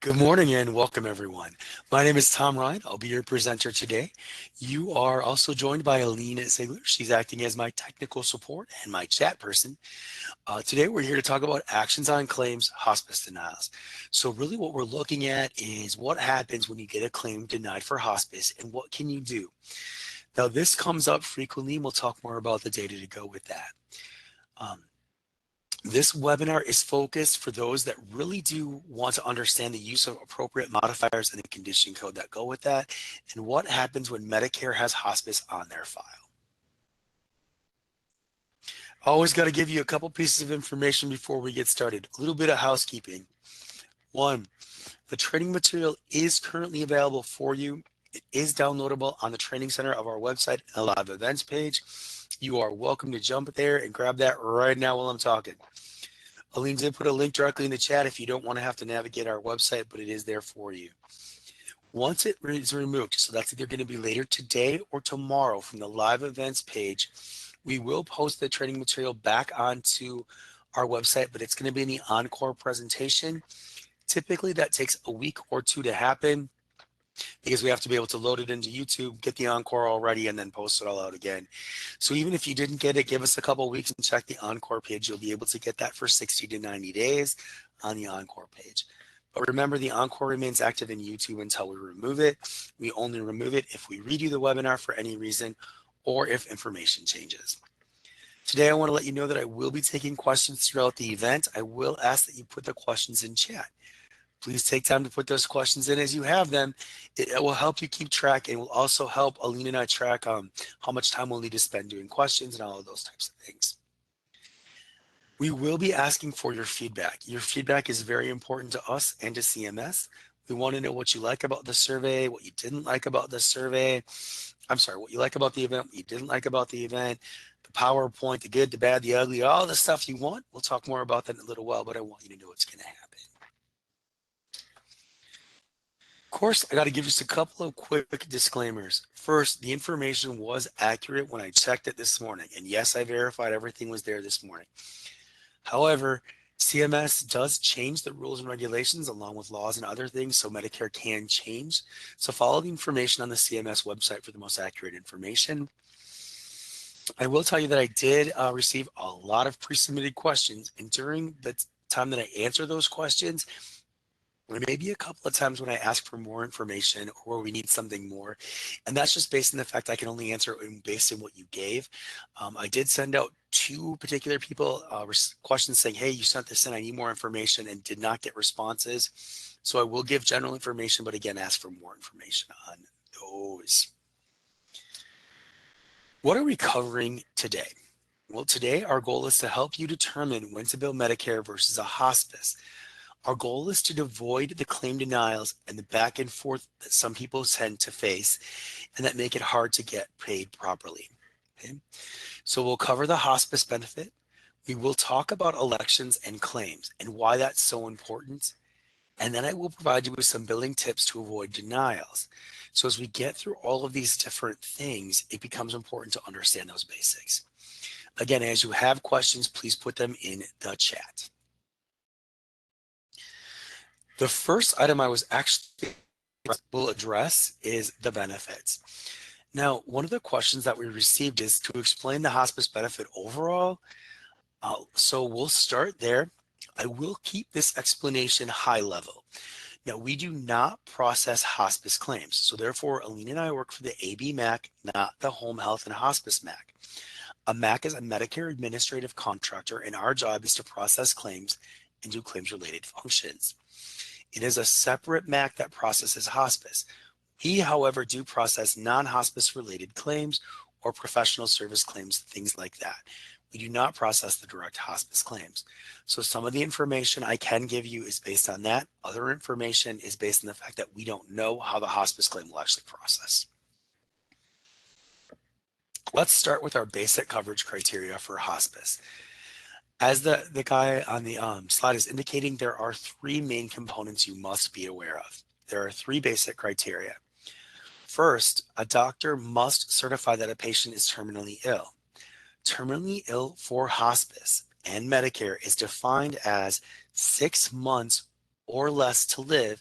Good morning and welcome everyone. My name is Tom Ryan. I'll be your presenter today. You are also joined by Aline Ziegler. She's acting as my technical support and my chat person. Today we're here to talk about actions on claims, hospice denials. So really what we're looking at is what happens when you get a claim denied for hospice and what can you do? Now this comes up frequently and we'll talk more about the data to go with that. Um, This webinar is focused for those that really do want to understand the use of appropriate modifiers and the condition code that go with that, and what happens when Medicare has hospice on their file. Always got to give you a couple pieces of information before we get started. A little bit of housekeeping. One, the training material is currently available for you. It is downloadable on the training center of our website and the live events page. You are welcome to jump there and grab that right now while I'm talking. Aline did put a link directly in the chat if you don't want to have to navigate our website, but it is there for you. Once it is removed, so that's either going to be later today or tomorrow from the live events page, we will post the training material back onto our website, but it's going to be in the encore presentation. Typically that takes a week or two to happen because we have to be able to load it into YouTube, get the encore all ready, and then post it all out again. So even if you didn't get it, give us a couple of weeks and check the encore page. You'll be able to get that for 60 to 90 days on the encore page. But remember, the encore remains active in YouTube until we remove it. We only remove it if we redo the webinar for any reason or if information changes. Today, I want to let you know that I will be taking questions throughout the event. I will ask that you put the questions in chat. Please take time to put those questions in as you have them. It will help you keep track and will also help Aline and I track how much time we'll need to spend doing questions and all of those types of things. We will be asking for your feedback. Your feedback is very important to us and to CMS. We want to know what you like about the survey, what you didn't like about the survey. I'm sorry, what you like about the event, what you didn't like about the event, the PowerPoint, the good, the bad, the ugly, all the stuff you want. We'll talk more about that in a little while, but I want you to know what's going to happen. Of course, I got to give just a couple of quick disclaimers. First, the information was accurate when I checked it this morning. And yes, I verified everything was there this morning. However, CMS does change the rules and regulations along with laws and other things, so Medicare can change. So follow the information on the CMS website for the most accurate information. I will tell you that I did receive a lot of pre-submitted questions, and during the time that I answer those questions, there may be a couple of times when I ask for more information or we need something more. And that's just based on the fact I can only answer based on what you gave. I did send out two particular people questions saying, hey, you sent this in, I need more information, and did not get responses. So I will give general information, but again, ask for more information on those. What are we covering today? Well, today our goal is to help you determine when to bill Medicare versus a hospice. Our goal is to avoid the claim denials and the back and forth that some people tend to face and that make it hard to get paid properly. Okay? So we'll cover the hospice benefit. We will talk about elections and claims and why that's so important. And then I will provide you with some billing tips to avoid denials. So as we get through all of these different things, it becomes important to understand those basics. Again, as you have questions, please put them in the chat. The first item I was actually will address is the benefits. Now, one of the questions that we received is to explain the hospice benefit overall. So we'll start there. I will keep this explanation high level. Now, we do not process hospice claims. So therefore, Aline and I work for the AB MAC, not the Home Health and Hospice MAC. A MAC is a Medicare administrative contractor, and our job is to process claims and do claims-related functions. It is a separate MAC that processes hospice. We, however, do process non-hospice related claims or professional service claims, things like that. We do not process the direct hospice claims. So some of the information I can give you is based on that. Other information is based on the fact that we don't know how the hospice claim will actually process. Let's start with our basic coverage criteria for hospice. As the guy on the slide is indicating, there are three main components you must be aware of. There are three basic criteria. First, a doctor must certify that a patient is terminally ill. Terminally ill for hospice and Medicare is defined as 6 months or less to live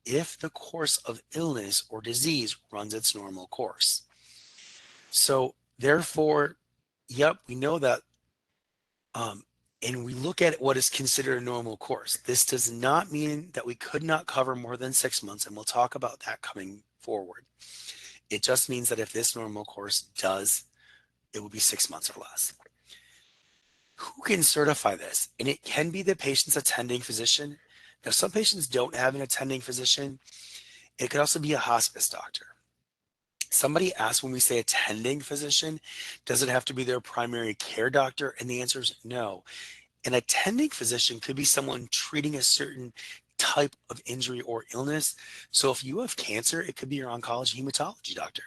if the course of illness or disease runs its normal course. So therefore, yep, we know that, um, and we look at what is considered a normal course. This does not mean that we could not cover more than 6 months, and we'll talk about that coming forward. It just means that if this normal course does, it will be 6 months or less. Who can certify this? And it can be the patient's attending physician. Now, some patients don't have an attending physician. It could also be a hospice doctor. Somebody asked, when we say attending physician, does it have to be their primary care doctor? And the answer is no. An attending physician could be someone treating a certain type of injury or illness. So if you have cancer, it could be your oncology hematology doctor.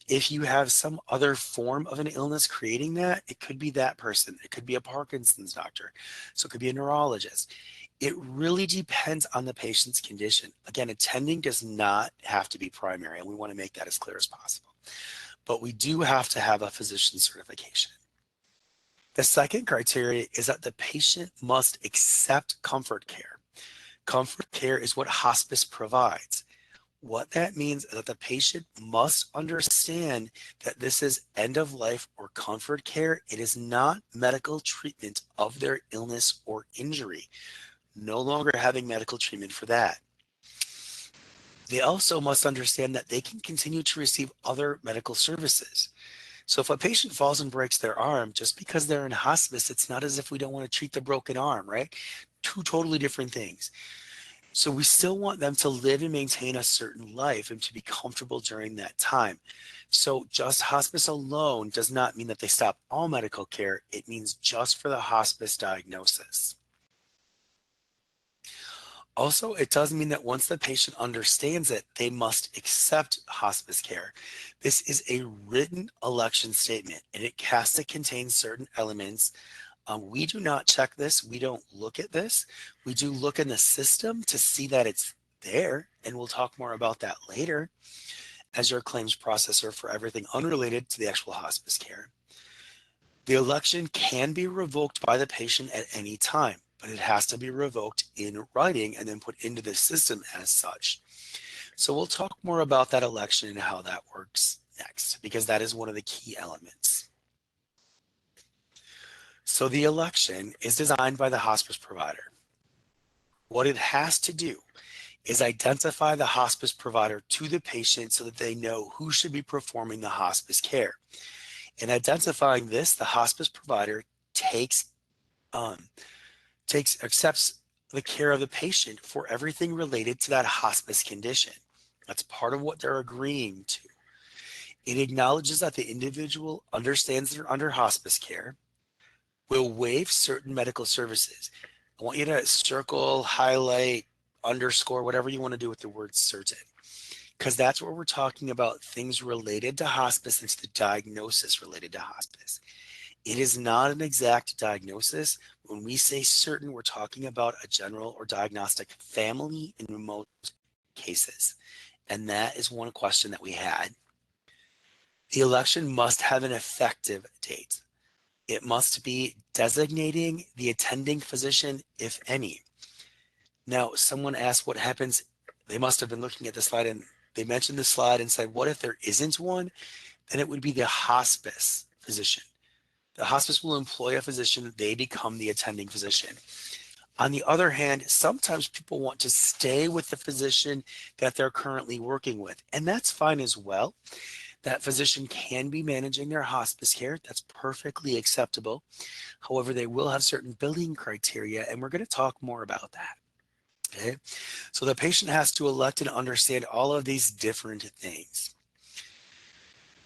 If you have some other form of an illness creating that, it could be that person. It could be a Parkinson's doctor. So it could be a neurologist. It really depends on the patient's condition. Again, attending does not have to be primary, and we want to make that as clear as possible. But we do have to have a physician certification. The second criteria is that the patient must accept comfort care. Comfort care is what hospice provides. What that means is that the patient must understand that this is end of life or comfort care. It is not medical treatment of their illness or injury. No longer having medical treatment for that. They also must understand that they can continue to receive other medical services. So if a patient falls and breaks their arm, just because they're in hospice, it's not as if we don't want to treat the broken arm, right? Two totally different things. So we still want them to live and maintain a certain life and to be comfortable during that time. So just hospice alone does not mean that they stop all medical care. It means just for the hospice diagnosis. Also, it does mean that once the patient understands it, they must accept hospice care. This is a written election statement, and it has to contain certain elements. We do not check this. We don't look at this. We do look in the system to see that it's there, and we'll talk more about that later as your claims processor for everything unrelated to the actual hospice care. The election can be revoked by the patient at any time, but it has to be revoked in writing and then put into the system as such. So we'll talk more about that election and how that works next, because that is one of the key elements. So the election is designed by the hospice provider. What it has to do is identify the hospice provider to the patient so that they know who should be performing the hospice care. In identifying this, the hospice provider accepts the care of the patient for everything related to that hospice condition. That's part of what they're agreeing to. It acknowledges that the individual understands they're under hospice care, will waive certain medical services. I want you to circle, highlight, underscore, whatever you want to do with the word certain, because that's where we're talking about things related to hospice and to the diagnosis related to hospice. It is not an exact diagnosis. When we say certain, we're talking about a general or diagnostic family in remote cases. And that is one question that we had. The election must have an effective date. It must be designating the attending physician, if any. Now, someone asked what happens. They must have been looking at the slide and they mentioned the slide and said, what if there isn't one? Then it would be the hospice physician. The hospice will employ a physician. They become the attending physician. On the other hand, sometimes people want to stay with the physician that they're currently working with, and that's fine as well. That physician can be managing their hospice care. That's perfectly acceptable. However, they will have certain billing criteria, and we're going to talk more about that. Okay, so the patient has to elect and understand all of these different things.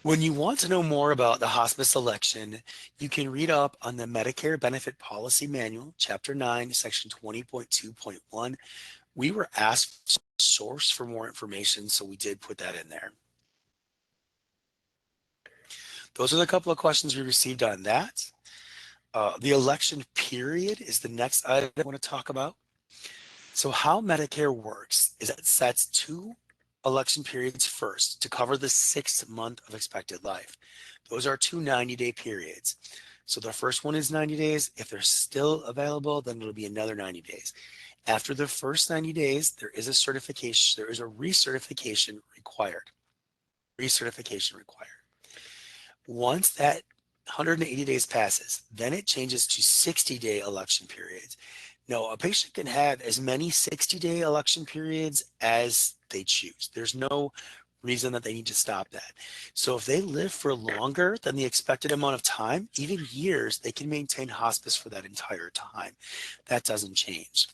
When you want to know more about the hospice election, you can read up on the Medicare Benefit Policy Manual, Chapter 9, Section 20.2.1. We were asked to source for more information, so we did put that in there. Those are the couple of questions we received on that. The election period is the next item I want to talk about. So how Medicare works is it sets 2 election periods first to cover the 6th month of expected life. Those are 2 90-day periods. So the first one is 90 days. If they're still available, then it'll be another 90 days. After the first 90 days, there is a recertification required. Recertification required. Once that 180 days passes, then it changes to 60-day election periods. Now, a patient can have as many 60-day election periods as they choose. There's no reason that they need to stop that. So if they live for longer than the expected amount of time, even years, they can maintain hospice for that entire time. That doesn't change.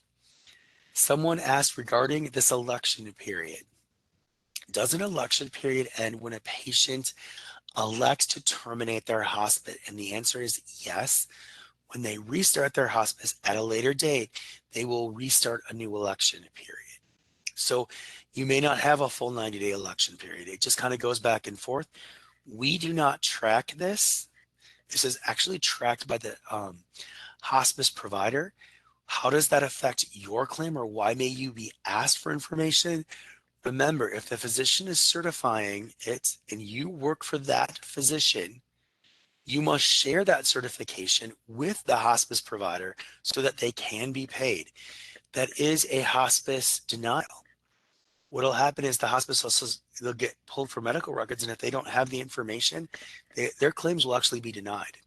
Someone asked regarding this election period. Does an election period end when a patient elects to terminate their hospice? And the answer is yes. When they restart their hospice at a later date, they will restart a new election period. So you may not have a full 90-day election period. It just kind of goes back and forth. We do not track this. This is actually tracked by the hospice provider. How does that affect your claim, or why may you be asked for information? Remember, if the physician is certifying it and you work for that physician, you must share that certification with the hospice provider so that they can be paid. That is a hospice denial. What'll happen is the hospice also, they'll get pulled for medical records, and if they don't have the information, their claims will actually be denied.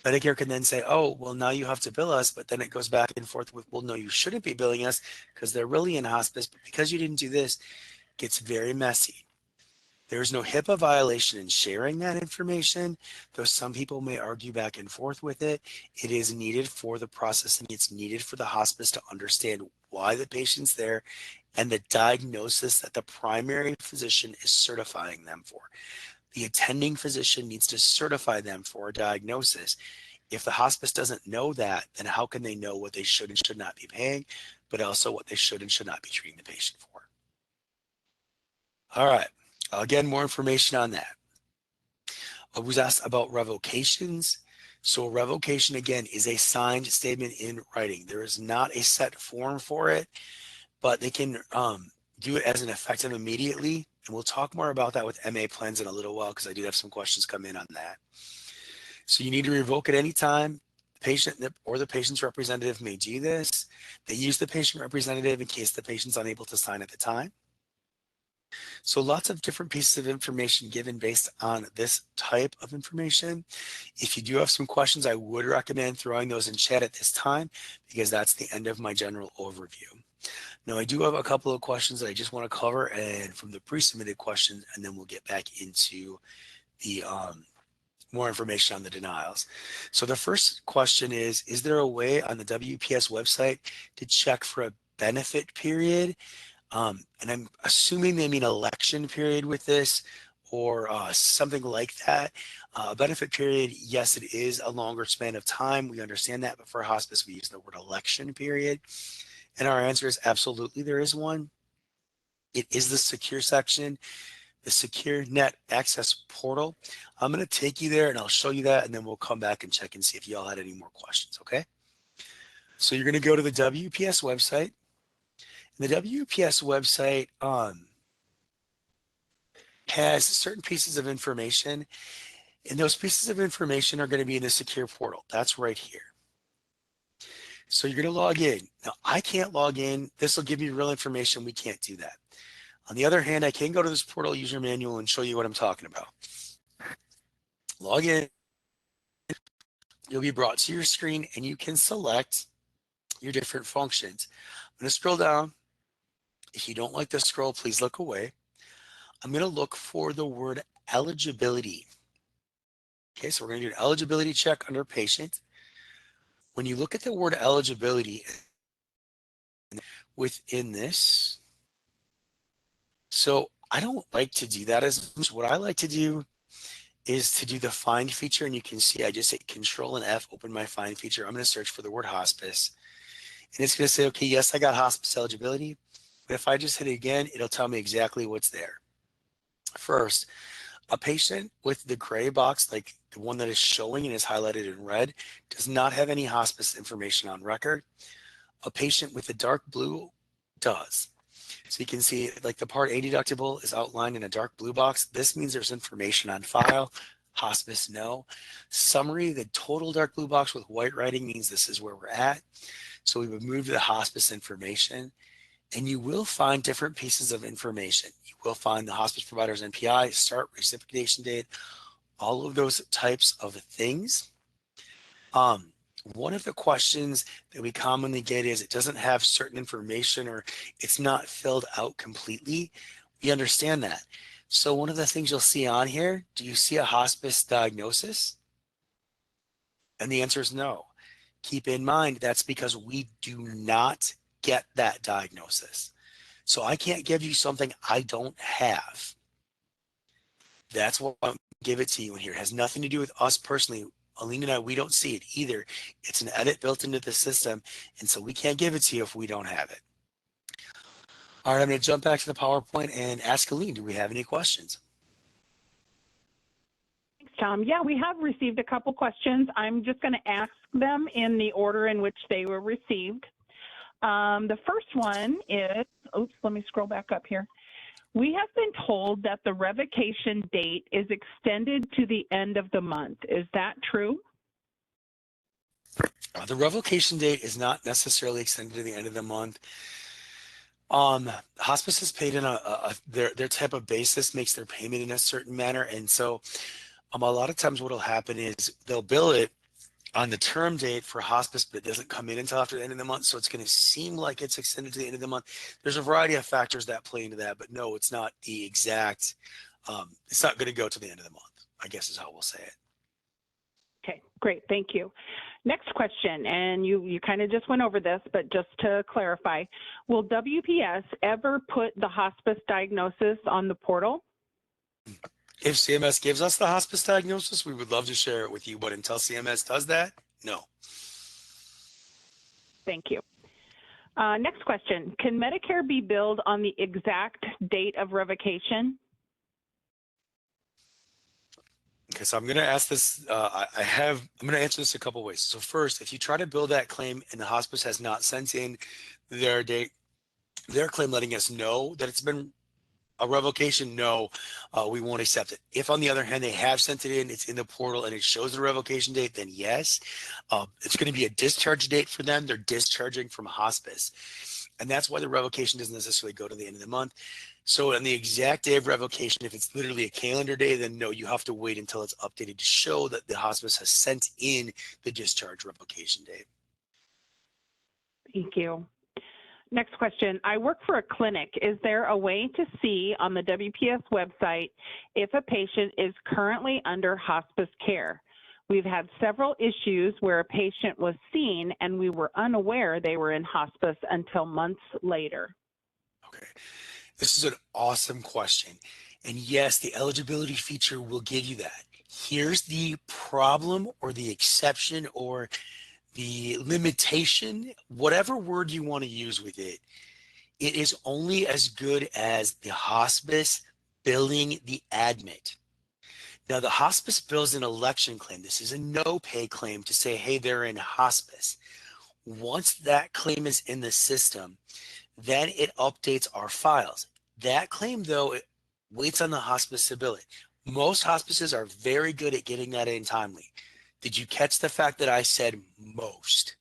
Medicare can then say, oh, well, now you have to bill us, but then it goes back and forth with, well, no, you shouldn't be billing us because they're really in hospice, but because you didn't do this, it gets very messy. There's no HIPAA violation in sharing that information, though some people may argue back and forth with it. It is needed for the processing. It's needed for the hospice to understand why the patient's there and the diagnosis that the primary physician is certifying them for. The attending physician needs to certify them for a diagnosis. If the hospice doesn't know that, then how can they know what they should and should not be paying, but also what they should and should not be treating the patient for? All right. Again, more information on that. I was asked about revocations. So a revocation, again, is a signed statement in writing. There is not a set form for it, but they can do it as an effective immediately. And we'll talk more about that with MA plans in a little while, because I do have some questions come in on that. So you need to revoke at any time. The patient or the patient's representative may do this. They use the patient representative in case the patient's unable to sign at the time. So lots of different pieces of information given based on this type of information. If you do have some questions, I would recommend throwing those in chat at this time, because that's the end of my general overview. Now, I do have a couple of questions that I just want to cover, and from the pre-submitted questions, and then we'll get back into the more information on the denials. So the first question is there a way on the WPS website to check for a benefit period? And I'm assuming they mean election period with this, or something like that. Benefit period, yes, it is a longer span of time. We understand that, but for hospice, we use the word election period. And our answer is absolutely, there is one. It is the secure section, the secure net access portal. I'm going to take you there and I'll show you that, and then we'll come back and check and see if y'all had any more questions. Okay. So you're going to go to the WPS website. And the WPS website has certain pieces of information, and those pieces of information are going to be in the secure portal. That's right here. So you're going to log in. Now, I can't log in. This will give me real information. We can't do that. On the other hand, I can go to this portal user manual and show you what I'm talking about. Log in. You'll be brought to your screen, and you can select your different functions. I'm going to scroll down. If you don't like the scroll, please look away. I'm going to look for the word eligibility. Okay, so we're going to do an eligibility check under patient. When you look at the word eligibility within this, so I don't like to do that as much. What I like to do is to do the find feature, and you can see I just hit Control and F, open my find feature. I'm going to search for the word hospice, and it's going to say, okay, yes, I got hospice eligibility. But if I just hit it again, it'll tell me exactly what's there. First, a patient with the gray box, like the one that is showing and is highlighted in red, does not have any hospice information on record. A patient with the dark blue does. So you can see like the Part A deductible is outlined in a dark blue box. This means there's information on file. Hospice, no. Summary, the total dark blue box with white writing means this is where we're at. So we would move to the hospice information, and you will find different pieces of information. You will find the hospice provider's NPI, start, reciprocation date, all of those types of things. One of the questions that we commonly get is it doesn't have certain information or it's not filled out completely. We understand that. So one of the things you'll see on here, do you see a hospice diagnosis? And the answer is no. Keep in mind that's because we do not get that diagnosis. So I can't give you something I don't have. That's what I'll give it to you in here. It has nothing to do with us personally. Aline and I, we don't see it either. It's an edit built into the system, and so we can't give it to you if we don't have it. All right, I'm going to jump back to the PowerPoint and ask Aline, do we have any questions? Thanks, Tom. Yeah, we have received a couple questions. I'm just going to ask them in the order in which they were received. The first one is, oops, let me scroll back up here. We have been told that the revocation date is extended to the end of the month. Is that true? The revocation date is not necessarily extended to the end of the month. Hospice is paid in their type of basis makes their payment in a certain manner. And so a lot of times what will happen is they'll bill it on the term date for hospice, but it doesn't come in until after the end of the month. So it's going to seem like it's extended to the end of the month. There's a variety of factors that play into that, but no, it's not the exact, it's not going to go to the end of the month, I guess is how we'll say it. Okay, great, thank you. Next question, and you kind of just went over this, but just to clarify, will WPS ever put the hospice diagnosis on the portal? If CMS gives us the hospice diagnosis, we would love to share it with you, but until CMS does that, no. Thank you. Next question, can Medicare be billed on the exact date of revocation? Okay, so I'm going to ask this, I'm going to answer this a couple ways. So first, if you try to bill that claim and the hospice has not sent in their date, their claim letting us know that it's been a revocation, no, we won't accept it. If on the other hand, they have sent it in, it's in the portal and it shows the revocation date, then yes, it's going to be a discharge date for them. They're discharging from hospice. And that's why the revocation doesn't necessarily go to the end of the month. So on the exact day of revocation, if it's literally a calendar day, then no, you have to wait until it's updated to show that the hospice has sent in the discharge revocation date. Thank you. Next question, I work for a clinic. Is there a way to see on the WPS website if a patient is currently under hospice care? We've had several issues where a patient was seen and we were unaware they were in hospice until months later. Okay, this is an awesome question. And yes, the eligibility feature will give you that. Here's the problem or the exception or the limitation, whatever word you want to use with it, it is only as good as the hospice billing the admit. Now, the hospice bills an election claim. This is a no pay claim to say, hey, they're in hospice. Once that claim is in the system, then it updates our files. That claim, though, it waits on the hospice to bill it. Most hospices are very good at getting that in timely. Did you catch the fact that I said most?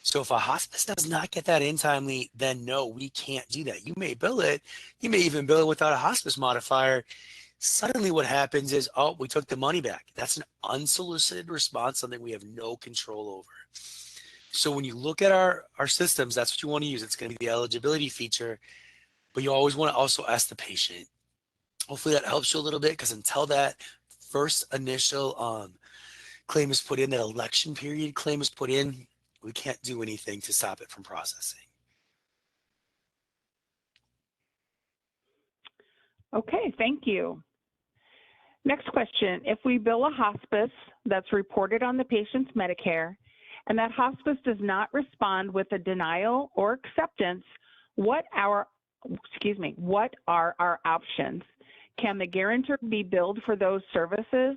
So if a hospice does not get that in timely, then no, we can't do that. You may bill it. You may even bill it without a hospice modifier. Suddenly what happens is, oh, we took the money back. That's an unsolicited response, something we have no control over. So when you look at our systems, that's what you want to use. It's going to be the eligibility feature, but you always want to also ask the patient. Hopefully that helps you a little bit, because until that first initial claim is put in, that election period claim is put in, we can't do anything to stop it from processing. Okay, thank you. Next question, if we bill a hospice that's reported on the patient's Medicare and that hospice does not respond with a denial or acceptance, what are our options? Can the guarantor be billed for those services?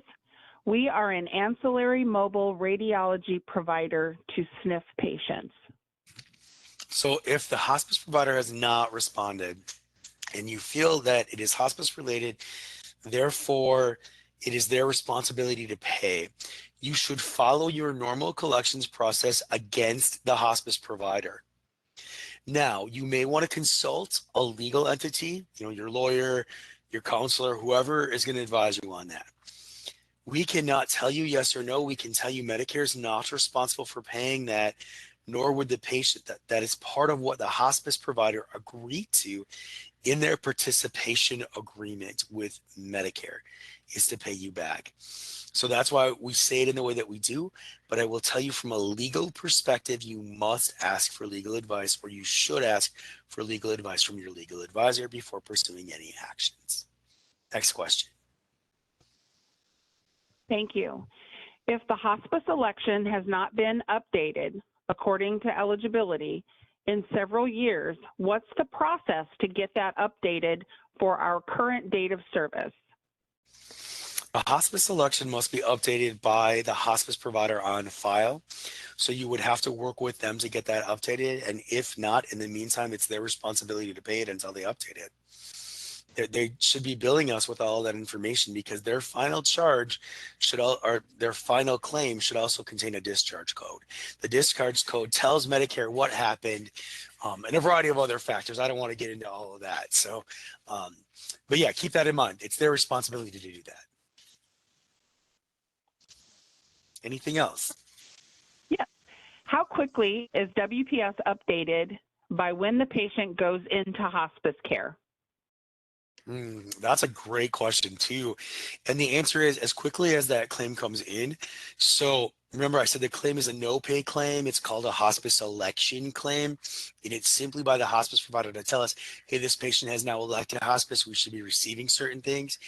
We are an ancillary mobile radiology provider to SNF patients. So if the hospice provider has not responded and you feel that it is hospice related, therefore it is their responsibility to pay. You should follow your normal collections process against the hospice provider. Now, you may want to consult a legal entity, your lawyer, your counselor, whoever is going to advise you on that. We cannot tell you yes or no. We can tell you Medicare is not responsible for paying that, nor would the patient. That is part of what the hospice provider agreed to in their participation agreement with Medicare, is to pay you back. So that's why we say it in the way that we do. But I will tell you, from a legal perspective, you must ask for legal advice, or you should ask for legal advice from your legal advisor before pursuing any actions. Next question. Thank you. If the hospice election has not been updated according to eligibility in several years, what's the process to get that updated for our current date of service? A hospice election must be updated by the hospice provider on file. So you would have to work with them to get that updated. And if not, in the meantime, it's their responsibility to pay it until they update it. They should be billing us with all that information, because their final charge or their final claim should also contain a discharge code. The discharge code tells Medicare what happened, and a variety of other factors. I don't want to get into all of that. So, but yeah, keep that in mind. It's their responsibility to do that. Anything else? Yeah. How quickly is WPS updated by when the patient goes into hospice care? That's a great question too. And the answer is as quickly as that claim comes in. So remember, I said the claim is a no pay claim. It's called a hospice election claim. And it's simply by the hospice provider to tell us, hey, this patient has now elected hospice. We should be receiving certain things.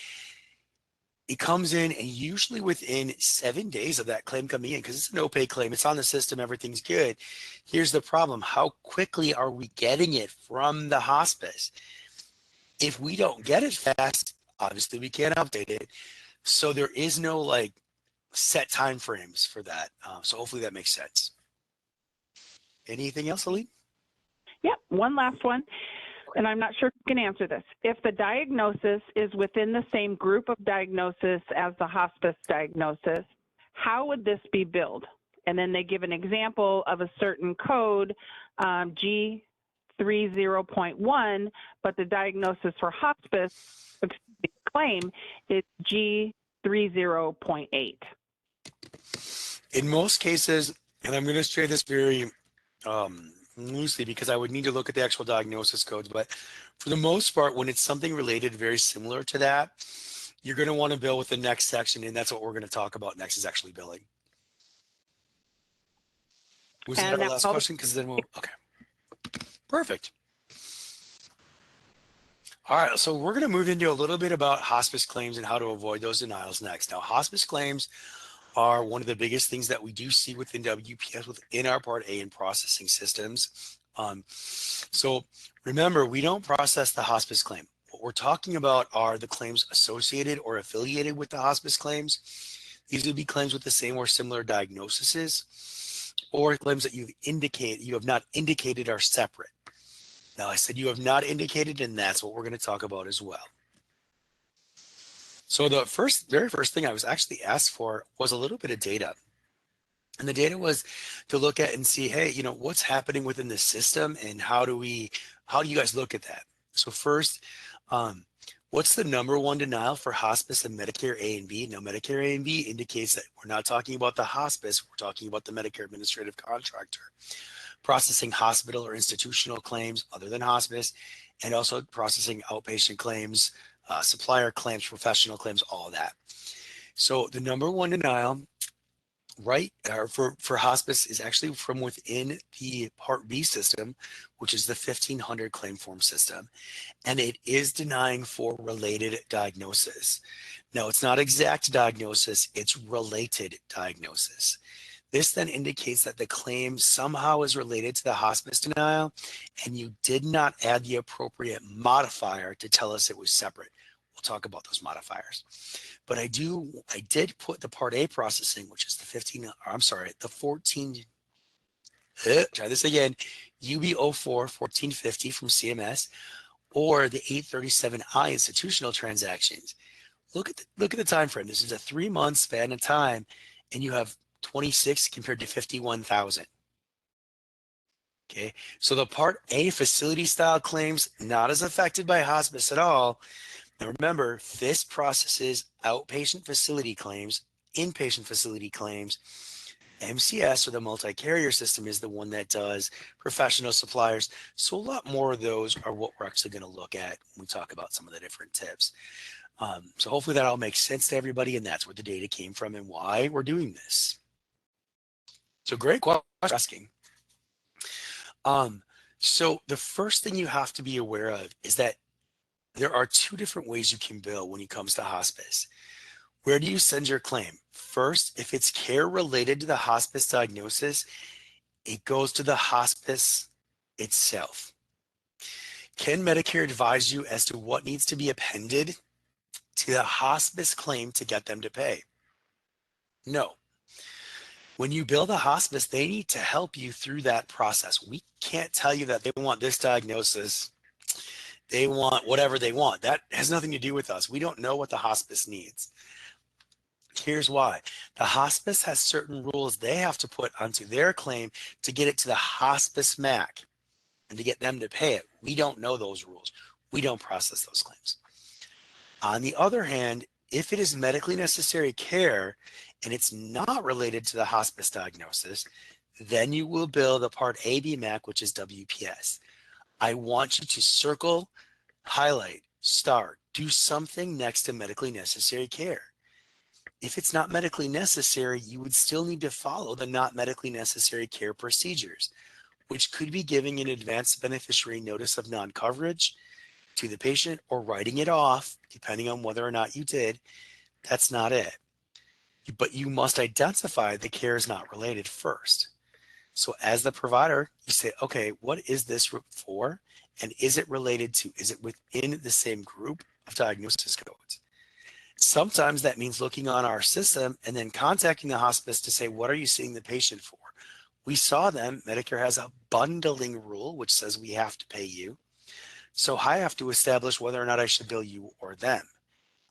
It comes in, and usually within 7 days of that claim coming in, because it's a no pay claim, it's on the system, everything's good. Here's the problem. How quickly are we getting it from the hospice? If we don't get it fast, obviously we can't update it. So there is no like set time frames for that. So hopefully that makes sense. Anything else, Aline? Yep, one last one, and I'm not sure if you can answer this. If the diagnosis is within the same group of diagnosis as the hospice diagnosis, how would this be billed? And then they give an example of a certain code, G30.1, but the diagnosis for hospice claim is G30.8. In most cases, and I'm going to say this very loosely because I would need to look at the actual diagnosis codes, but for the most part, when it's something related very similar to that, you're going to want to bill with the next section, and that's what we're going to talk about next, is actually billing. Was that our last question? Because then we'll, okay. Perfect. All right, so we're going to move into a little bit about hospice claims and how to avoid those denials next. Now, hospice claims are one of the biggest things that we do see within WPS, within our Part A and processing systems. So remember, we don't process the hospice claim. What we're talking about are the claims associated or affiliated with the hospice claims. These would be claims with the same or similar diagnoses, or claims that you have not indicated are separate. Now, I said you have not indicated, and that's what we're going to talk about as well. So the very first thing I was actually asked for was a little bit of data. And the data was to look at and see, hey, what's happening within the system, and how do you guys look at that? So first, what's the number one denial for hospice and Medicare A and B? Now, Medicare A and B indicates that we're not talking about the hospice, we're talking about the Medicare administrative contractor, processing hospital or institutional claims other than hospice, and also processing outpatient claims, supplier claims, professional claims, all of that. So the number one denial, for hospice, is actually from within the Part B system, which is the 1500 claim form system, and it is denying for related diagnosis. Now, it's not exact diagnosis, it's related diagnosis. This then indicates that the claim somehow is related to the hospice denial, and you did not add the appropriate modifier to tell us it was separate. We'll talk about those modifiers. But I did put the Part A processing, which is the 14, try this again, UB04 1450 from CMS, or the 837I institutional transactions. look at the time frame. This is a 3-month span of time, and you have 26 compared to 51,000. Okay, so the Part A facility style claims not as affected by hospice at all. Now remember, this processes outpatient facility claims, inpatient facility claims. MCS, or the multi-carrier system, is the one that does professional suppliers. So a lot more of those are what we're actually going to look at when we talk about some of the different tips. So hopefully that all makes sense to everybody, and that's where the data came from and why we're doing this. So great question asking. So the first thing you have to be aware of is that there are 2 different ways you can bill when it comes to hospice. Where do you send your claim? First, if it's care related to the hospice diagnosis, it goes to the hospice itself. Can Medicare advise you as to what needs to be appended to the hospice claim to get them to pay? No. When you bill the hospice, they need to help you through that process. We can't tell you that they want this diagnosis, they want whatever they want. That has nothing to do with us. We don't know what the hospice needs. Here's why. The hospice has certain rules they have to put onto their claim to get it to the hospice MAC and to get them to pay it. We don't know those rules. We don't process those claims. On the other hand, if it is medically necessary care and it's not related to the hospice diagnosis, then you will bill the Part AB MAC, which is WPS. I want you to circle, highlight, star, do something next to medically necessary care. If it's not medically necessary, you would still need to follow the not medically necessary care procedures, which could be giving an advanced beneficiary notice of non-coverage to the patient or writing it off, depending on whether or not you did. That's not it. But you must identify the care is not related first. So as the provider, you say, okay, what is this for? And is it related to, is it within the same group of diagnosis codes? Sometimes that means looking on our system and then contacting the hospice to say, what are you seeing the patient for? We saw them. Medicare has a bundling rule, which says we have to pay you. So I have to establish whether or not I should bill you or them.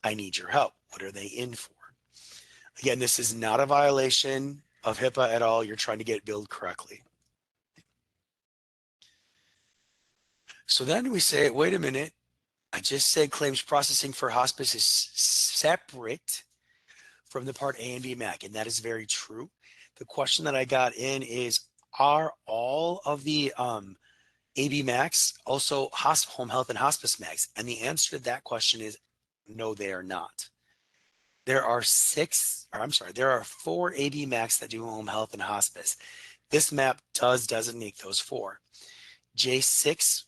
I need your help. What are they in for? Again, this is not a violation of HIPAA at all. You're trying to get billed correctly. So then we say, wait a minute. I just said claims processing for hospice is separate from the Part A and B MAC, and that is very true. The question that I got in is, are all of the AB MACs also home health and hospice MACs? And the answer to that question is no, they are not. There are 4 AB MACs that do home health and hospice. This map does designate those 4. J6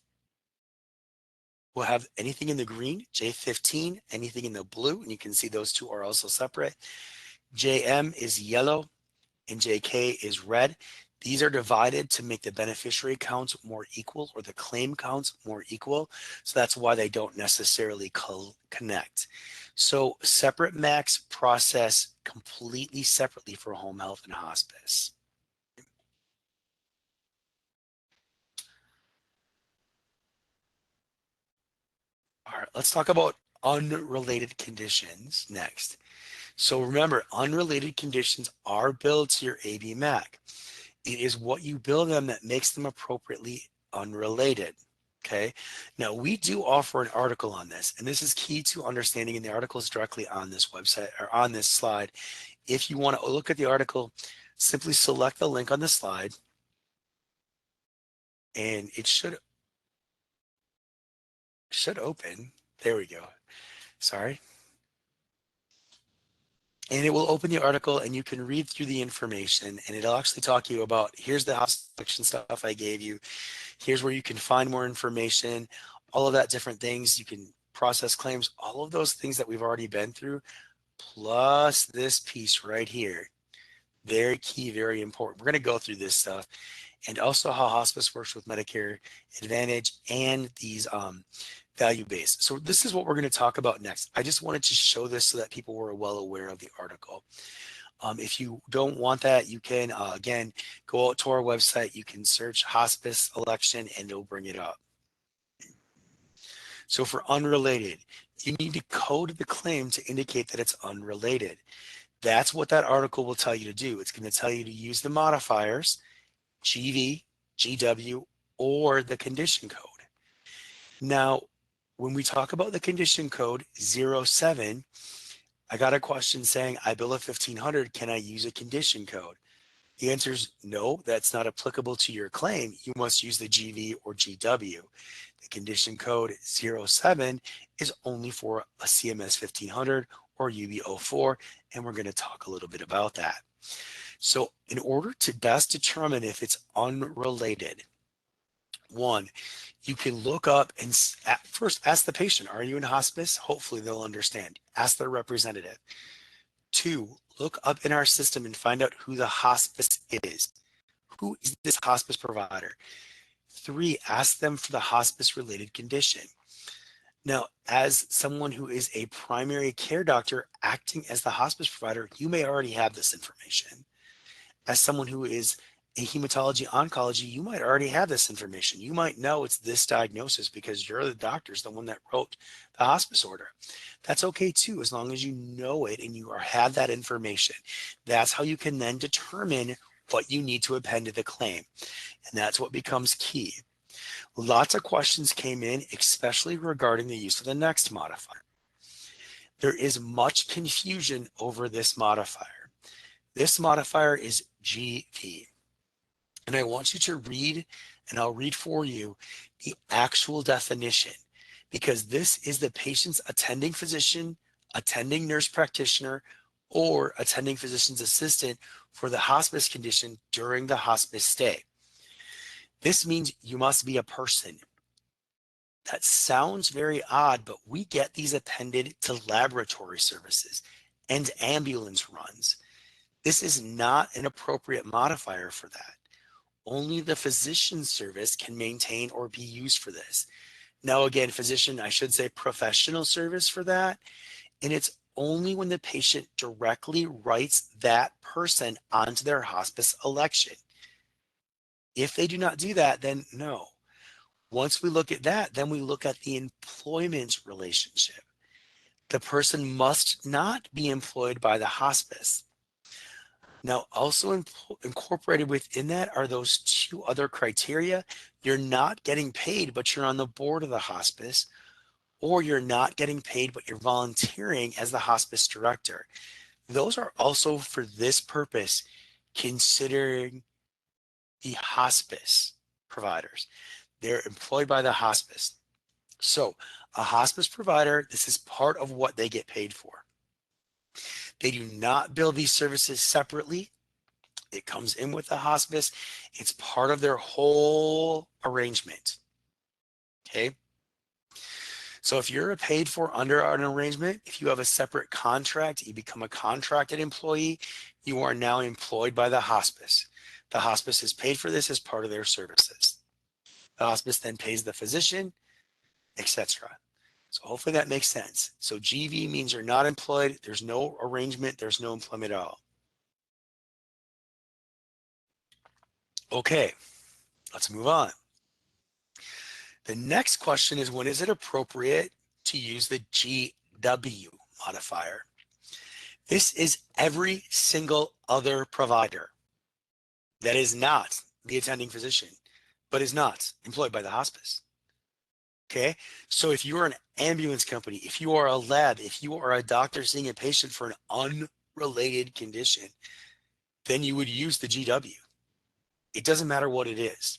will have anything in the green, J15, anything in the blue, and you can see those 2 are also separate. JM is yellow and JK is red. These are divided to make the beneficiary counts more equal or the claim counts more equal. So that's why they don't necessarily connect. So separate MACs process completely separately for home health and hospice. All right, let's talk about unrelated conditions next. So remember, unrelated conditions are billed to your AB MAC. It is what you bill them that makes them appropriately unrelated. Okay. Now we do offer an article on this, and this is key to understanding, and the article is directly on this website or on this slide. If you want to look at the article, simply select the link on the slide, and it should open. There we go. Sorry. And it will open the article and you can read through the information, and it'll actually talk to you about, here's the house selection stuff I gave you. Here's where you can find more information, all of that different things. You can process claims, all of those things that we've already been through, plus this piece right here. Very key, very important. We're going to go through this stuff, and also how hospice works with Medicare Advantage and these value-based. So this is what we're going to talk about next. I just wanted to show this so that people were well aware of the article. If you don't want that, you can, again, go out to our website. You can search hospice election and it'll bring it up. So for unrelated, you need to code the claim to indicate that it's unrelated. That's what that article will tell you to do. It's going to tell you to use the modifiers, GV, GW, or the condition code. Now, when we talk about the condition code 07, I got a question saying, I bill a 1500, can I use a condition code? The answer is no, that's not applicable to your claim. You must use the GV or GW. The condition code 07 is only for a CMS 1500 or UB04, and we're going to talk a little bit about that. So in order to best determine if it's unrelated, one, you can look up and first ask the patient, are you in hospice? Hopefully they'll understand. Ask their representative. Two, look up in our system and find out who the hospice is. Who is this hospice provider? Three, ask them for the hospice related condition. Now, as someone who is a primary care doctor acting as the hospice provider, you may already have this information. As someone who is a hematology oncology, you might already have this information. You might know it's this diagnosis because you're the doctor's the one that wrote the hospice order. That's okay too, as long as you know it and you have that information. That's how you can then determine what you need to append to the claim. And that's what becomes key. Lots of questions came in, especially regarding the use of the next modifier. There is much confusion over this modifier. This modifier is GV. And I want you to read, and I'll read for you, the actual definition, because this is the patient's attending physician, attending nurse practitioner, or attending physician's assistant for the hospice condition during the hospice stay. This means you must be a person. That sounds very odd, but we get these appended to laboratory services and ambulance runs. This is not an appropriate modifier for that. Only the physician service can maintain or be used for this. Now again, physician, I should say professional service for that. And it's only when the patient directly writes that person onto their hospice election. If they do not do that, then no. Once we look at that, then we look at the employment relationship. The person must not be employed by the hospice. Now, also incorporated within that are those two other criteria. You're not getting paid, but you're on the board of the hospice, or you're not getting paid, but you're volunteering as the hospice director. Those are also for this purpose, considering the hospice providers. They're employed by the hospice. So a hospice provider, this is part of what they get paid for. They do not bill these services separately. It comes in with the hospice. It's part of their whole arrangement. Okay. So if you're paid for under an arrangement, if you have a separate contract, you become a contracted employee, you are now employed by the hospice. The hospice is paid for this as part of their services. The hospice then pays the physician, etc. So hopefully that makes sense. So GV means you're not employed. There's no arrangement. There's no employment at all. Okay, let's move on. The next question is, when is it appropriate to use the GW modifier? This is every single other provider that is not the attending physician, but is not employed by the hospice. Okay, so if you're an ambulance company, if you are a lab, if you are a doctor seeing a patient for an unrelated condition, then you would use the GW. It doesn't matter what it is.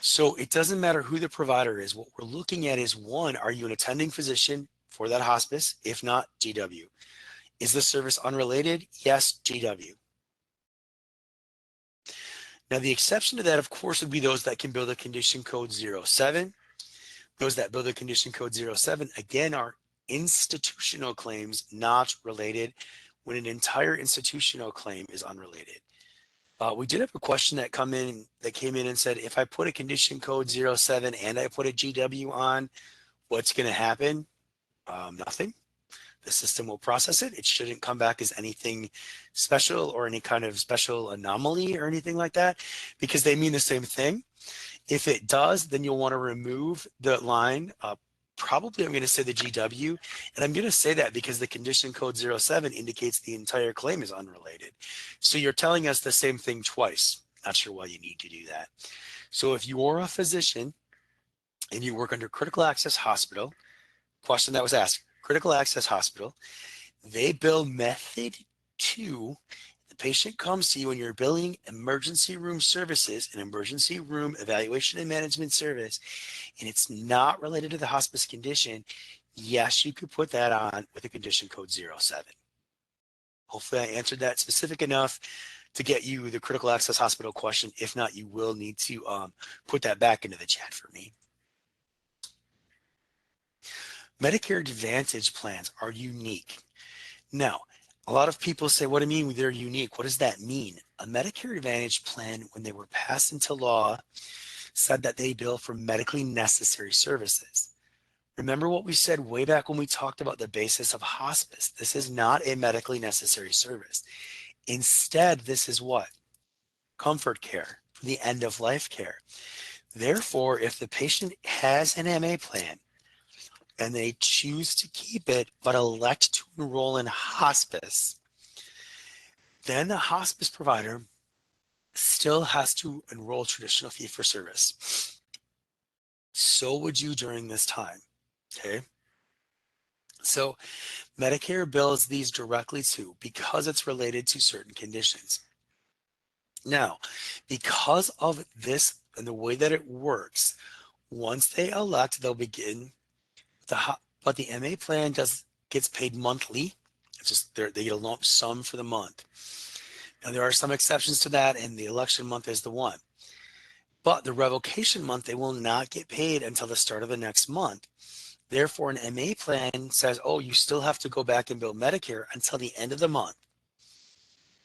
So it doesn't matter who the provider is. What we're looking at is, one, are you an attending physician for that hospice? If not, GW. Is the service unrelated? Yes, GW. Now the exception to that, of course, would be those that can bill the condition code 07. Those that bill the condition code 07, again, are institutional claims not related, when an entire institutional claim is unrelated. We did have a question that came in and said, if I put a condition code 07 and I put a GW on, what's going to happen? Nothing. The system will process it. It shouldn't come back as anything special or any kind of special anomaly or anything like that, because they mean the same thing. If it does, then you'll want to remove the line probably I'm going to say the GW, and I'm going to say that because the condition code 07 indicates the entire claim is unrelated. So you're telling us the same thing twice. Not sure why you need to do that. So if you're a physician and you work under critical access hospital, question that was asked, critical access hospital, they bill method 2. The patient comes to you and you're billing emergency room services, an emergency room evaluation and management service, and it's not related to the hospice condition. Yes, you could put that on with a condition code 07. Hopefully I answered that specific enough to get you the critical access hospital question. If not, you will need to put that back into the chat for me. Medicare Advantage plans are unique. Now, a lot of people say, what do you mean they're unique? What does that mean? A Medicare Advantage plan, when they were passed into law, said that they bill for medically necessary services. Remember what we said way back when we talked about the basis of hospice. This is not a medically necessary service. Instead, this is what? Comfort care for the end of life care. Therefore, if the patient has an MA plan and they choose to keep it but elect to enroll in hospice, then the hospice provider still has to enroll traditional fee for service. So would you during this time. Okay. So Medicare bills these directly too because it's related to certain conditions. Now, because of this and the way that it works, once they elect, they'll begin but the MA plan gets paid monthly. It's just they get a lump sum for the month. Now there are some exceptions to that, and the election month is the one. But the revocation month, they will not get paid until the start of the next month. Therefore, an MA plan says, oh, you still have to go back and bill Medicare until the end of the month.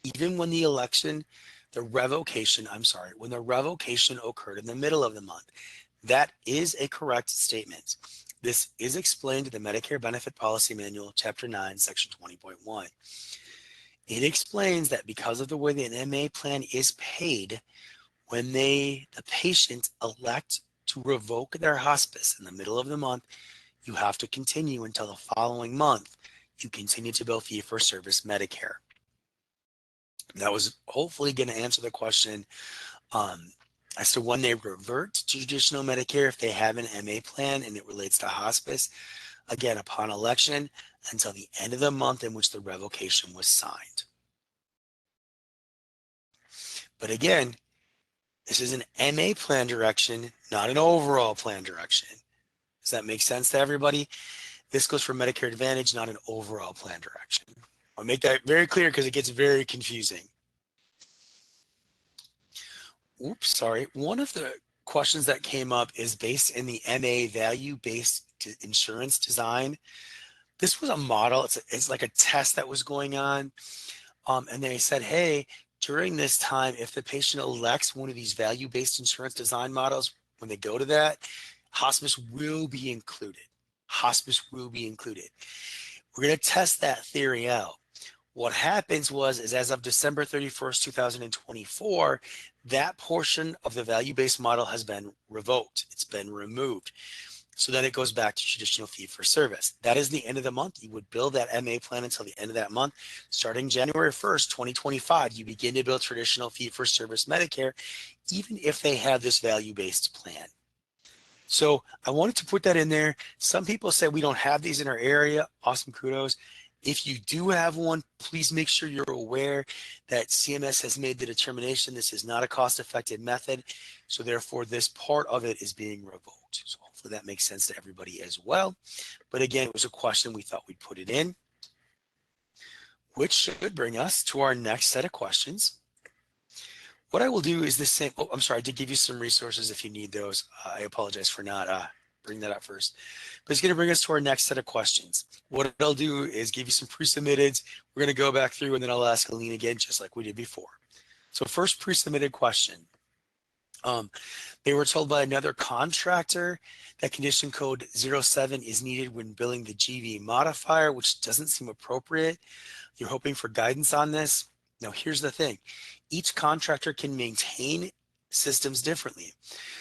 Even when the when the revocation occurred in the middle of the month. That is a correct statement. This is explained in the Medicare Benefit Policy Manual, Chapter 9, Section 20.1. It explains that because of the way the MA plan is paid, when the patient elect to revoke their hospice in the middle of the month, you have to continue until the following month. You continue to bill fee-for-service Medicare. That was hopefully going to answer the question as to when they revert to traditional Medicare if they have an MA plan and it relates to hospice. Again, upon election until the end of the month in which the revocation was signed. But again, this is an MA plan direction, not an overall plan direction. Does that make sense to everybody? This goes for Medicare Advantage, not an overall plan direction. I'll make that very clear because it gets very confusing. Oops, sorry. One of the questions that came up is based in the MA value-based insurance design. This was a model. It's like a test that was going on. And they said, hey, during this time, if the patient elects one of these value-based insurance design models, when they go to that, hospice will be included. Hospice will be included. We're going to test that theory out. What happens is as of December 31st, 2024, that portion of the value-based model has been revoked. It's been removed. So then it goes back to traditional fee for service. That is the end of the month. You would bill that MA plan until the end of that month. Starting January 1st, 2025, you begin to bill traditional fee for service Medicare, even if they have this value-based plan. So I wanted to put that in there. Some people say we don't have these in our area. Awesome, kudos. If you do have one, please make sure you're aware that CMS has made the determination this is not a cost-effective method. So therefore, this part of it is being revoked. So hopefully that makes sense to everybody as well. But again, it was a question we thought we'd put it in, which should bring us to our next set of questions. What I will do is the same. Oh, I'm sorry. I did give you some resources if you need those. I apologize for not bringing that up first. But it's going to bring us to our next set of questions. What I'll do is give you some pre-submitteds. We're going to go back through and then I'll ask Aline again, just like we did before. So first pre-submitted question. They were told by another contractor that condition code 07 is needed when billing the GV modifier, which doesn't seem appropriate. You're hoping for guidance on this. Now, here's the thing. Each contractor can maintain systems differently.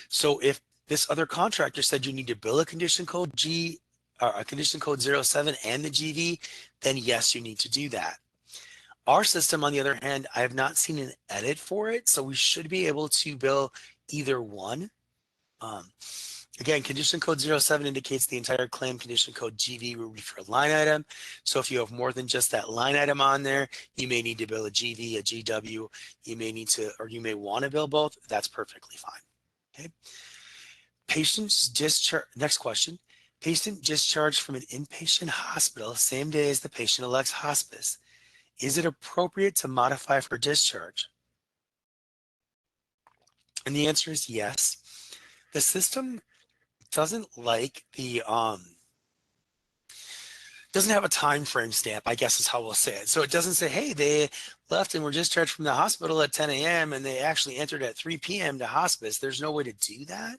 So if this other contractor said you need to bill a condition code G a condition code 07 and the GV, then yes, you need to do that. Our system, on the other hand, I have not seen an edit for it, so we should be able to bill either one. Again, condition code 07 indicates the entire claim. Condition code GV will be for a line item. So if you have more than just that line item on there, you may need to bill a GV, a GW. You may need to, or you may want to bill both. That's perfectly fine. Okay. Patient's discharge. Next question. Patient discharged from an inpatient hospital same day as the patient elects hospice. Is it appropriate to modify for discharge? And the answer is yes. The system doesn't like the doesn't have a time frame stamp, I guess is how we'll say it. So it doesn't say, hey, they left and were discharged from the hospital at 10 a.m. and they actually entered at 3 p.m. to hospice. There's no way to do that.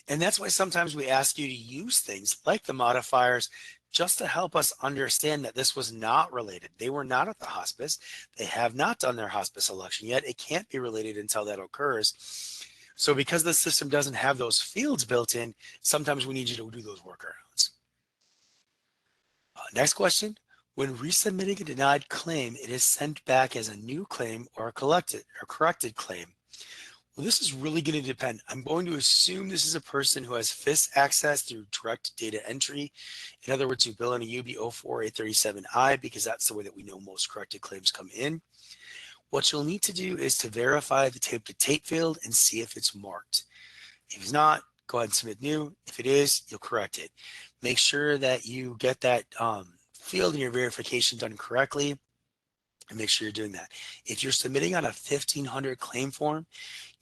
And that's why sometimes we ask you to use things like the modifiers just to help us understand that this was not related. They were not at the hospice. They have not done their hospice election yet. It can't be related until that occurs. So because the system doesn't have those fields built in, sometimes we need you to do those workarounds. Next question. When resubmitting a denied claim, it is sent back as a new claim or a corrected claim. Well, this is really going to depend. I'm going to assume this is a person who has FIS access through direct data entry. In other words, you bill in a UB 04837I because that's the way that we know most corrected claims come in. What you'll need to do is to verify the tape to tape field and see if it's marked. If it's not, go ahead and submit new. If it is, you'll correct it. Make sure that you get that field in your verification done correctly and make sure you're doing that. If you're submitting on a 1500 claim form,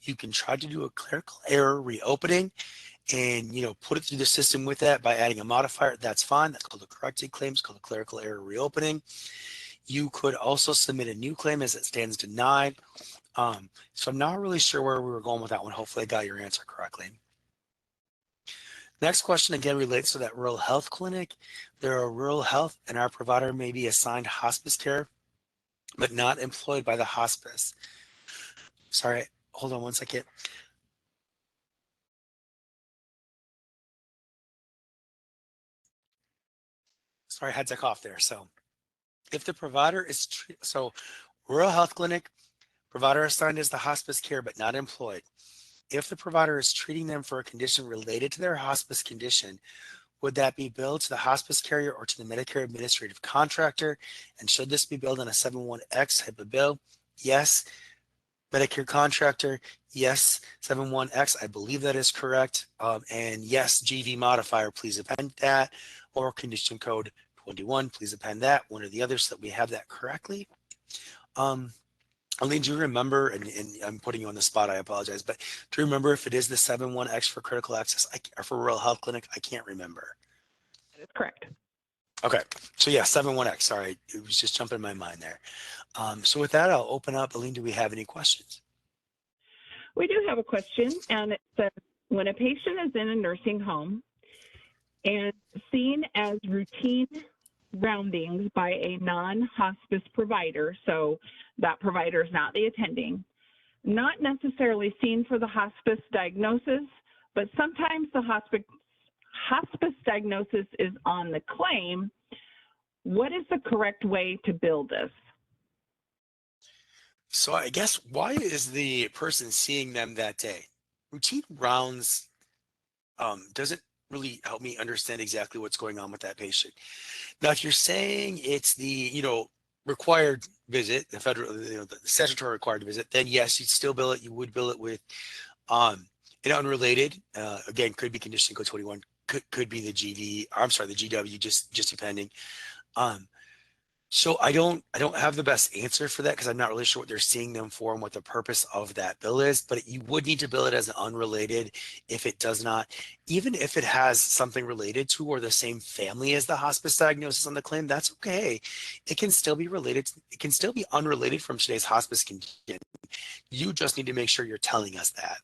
you can try to do a clerical error reopening and put it through the system with that by adding a modifier. That's fine. That's called a corrected claim. It's called a clerical error reopening. You could also submit a new claim as it stands denied. So I'm not really sure where we were going with that one. Hopefully I got your answer correctly. Next question again relates to that rural health clinic. They're a rural health and our provider may be assigned hospice care, but not employed by the hospice. Sorry, hold on one second. Sorry, I had to cough there. So if the provider is, rural health clinic, provider assigned as the hospice care, but not employed. If the provider is treating them for a condition related to their hospice condition, would that be billed to the hospice carrier or to the Medicare administrative contractor? And should this be billed on a 71X type of bill? Yes. Medicare contractor, yes. 71X, I believe that is correct. And yes, GV modifier, please append that. Or condition code 21, please append that. One or the other so that we have that correctly. Aline, do you remember, and I'm putting you on the spot, I apologize, but do you remember if it is the 71X for critical access or for rural health clinic? I can't remember. That is correct. Okay, so yeah, 71X, sorry, it was just jumping in my mind there. So with that, I'll open up. Aline, do we have any questions? We do have a question, and it says, when a patient is in a nursing home and seen as routine roundings by a non-hospice provider, so that provider is not the attending, not necessarily seen for the hospice diagnosis, but sometimes the hospice diagnosis is on the claim. What is the correct way to bill this? So I guess, why is the person seeing them that day? Routine rounds doesn't really help me understand exactly what's going on with that patient. Now, if you're saying it's the, required visit, the federal, the statutory required visit, then yes, you'd still bill it. You would bill it with an unrelated, again, could be condition code 21, could be the GV, I'm sorry, the GW, just depending. So I don't have the best answer for that because I'm not really sure what they're seeing them for and what the purpose of that bill is, but you would need to bill it as an unrelated if it does not, even if it has something related to or the same family as the hospice diagnosis on the claim, that's okay. It can still be related. It can still be unrelated from today's hospice condition. You just need to make sure you're telling us that.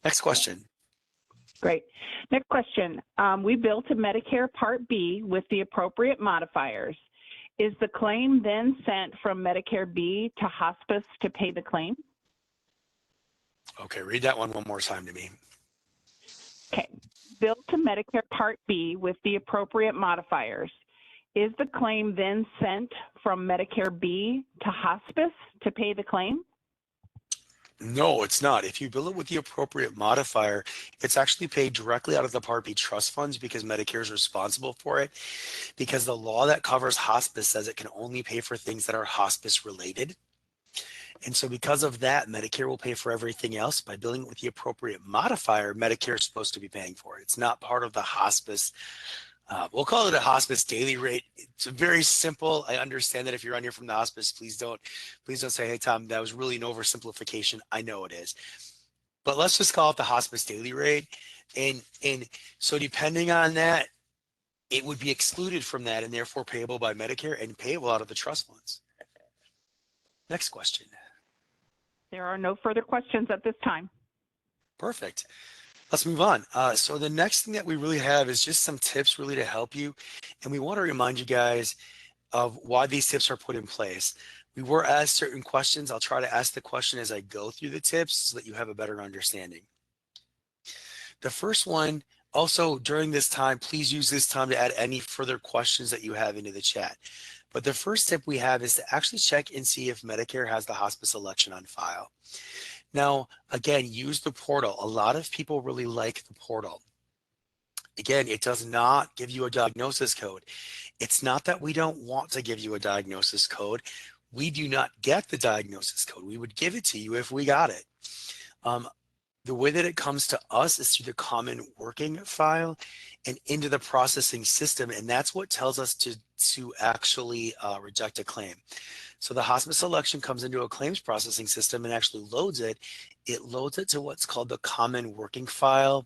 Next question. Great. Next question. We bill to Medicare Part B with the appropriate modifiers. Is the claim then sent from Medicare B to hospice to pay the claim? Okay, read that one more time to me. Okay. billed to Medicare Part B with the appropriate modifiers, is the claim then sent from Medicare B to hospice to pay the claim? No, it's not. If you bill it with the appropriate modifier, it's actually paid directly out of the Part B trust funds because Medicare is responsible for it. Because the law that covers hospice says it can only pay for things that are hospice related. And so because of that, Medicare will pay for everything else. By billing it with the appropriate modifier, Medicare is supposed to be paying for it. It's not part of the hospice. We'll call it a hospice daily rate. It's very simple. I understand that if you're on here from the hospice, please don't say, hey, Tom, that was really an oversimplification. I know it is. But let's just call it the hospice daily rate. And so depending on that, it would be excluded from that and therefore payable by Medicare and payable out of the trust funds. Next question. There are no further questions at this time. Perfect. Let's move on. So the next thing that we really have is just some tips really to help you. And we want to remind you guys of why these tips are put in place. We were asked certain questions. I'll try to ask the question as I go through the tips so that you have a better understanding. The first one, also during this time, please use this time to add any further questions that you have into the chat. But the first tip we have is to actually check and see if Medicare has the hospice election on file. Now, again, use the portal. A lot of people really like the portal. Again, it does not give you a diagnosis code. It's not that we don't want to give you a diagnosis code. We do not get the diagnosis code. We would give it to you if we got it. The way that it comes to us is through the common working file and into the processing system. And that's what tells us to actually reject a claim. So the hospice selection comes into a claims processing system and actually loads it. It loads it to what's called the common working file.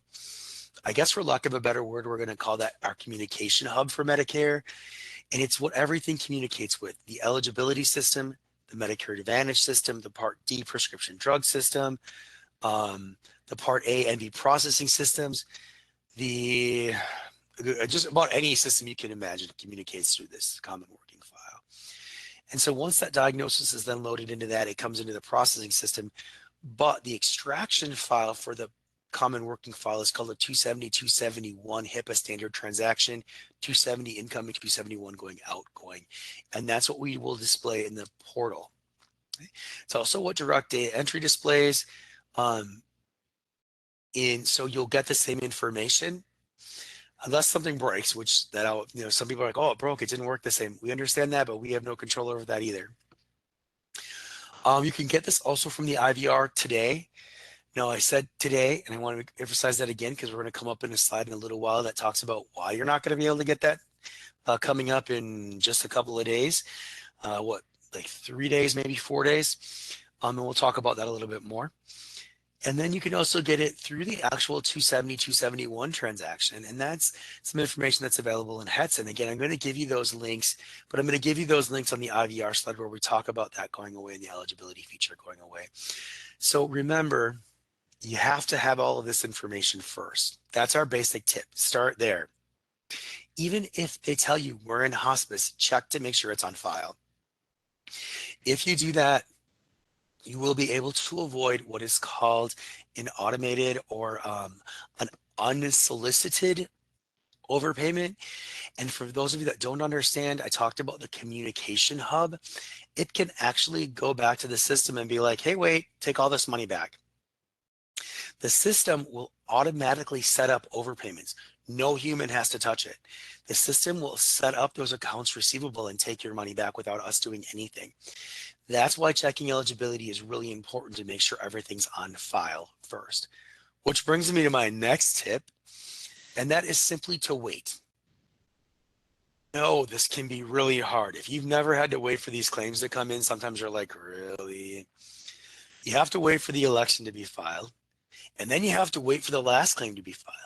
I guess for lack of a better word, we're going to call that our communication hub for Medicare. And it's what everything communicates with: the eligibility system, the Medicare Advantage system, the Part D prescription drug system, the Part A and B processing systems, just about any system you can imagine communicates through this common working file. And so once that diagnosis is then loaded into that, it comes into the processing system. But the extraction file for the common working file is called a 270, 271 HIPAA standard transaction, 270 incoming, 271 going outgoing. And that's what we will display in the portal. It's also what direct data entry displays. So you'll get the same information unless something breaks, which some people are like, oh, it broke, it didn't work the same. We understand that, but we have no control over that either. You can get this also from the IVR today. Now, I said today, and I want to emphasize that again because we're going to come up in a slide in a little while that talks about why you're not going to be able to get that coming up in just a couple of days. Like 3 days, maybe 4 days. And we'll talk about that a little bit more. And then you can also get it through the actual 270, 271 transaction. And that's some information that's available in HETS. And again, I'm going to give you those links, but I'm going to give you those links on the IVR slide where we talk about that going away and the eligibility feature going away. So remember, you have to have all of this information first. That's our basic tip. Start there. Even if they tell you we're in hospice, check to make sure it's on file. If you do that, you will be able to avoid what is called an automated or an unsolicited overpayment. And for those of you that don't understand, I talked about the communication hub. It can actually go back to the system and be like, hey, wait, take all this money back. The system will automatically set up overpayments. No human has to touch it. The system will set up those accounts receivable and take your money back without us doing anything. That's why checking eligibility is really important, to make sure everything's on file first. Which brings me to my next tip, and that is simply to wait. No, this can be really hard. If you've never had to wait for these claims to come in, sometimes you're like, really? You have to wait for the election to be filed, and then you have to wait for the last claim to be filed.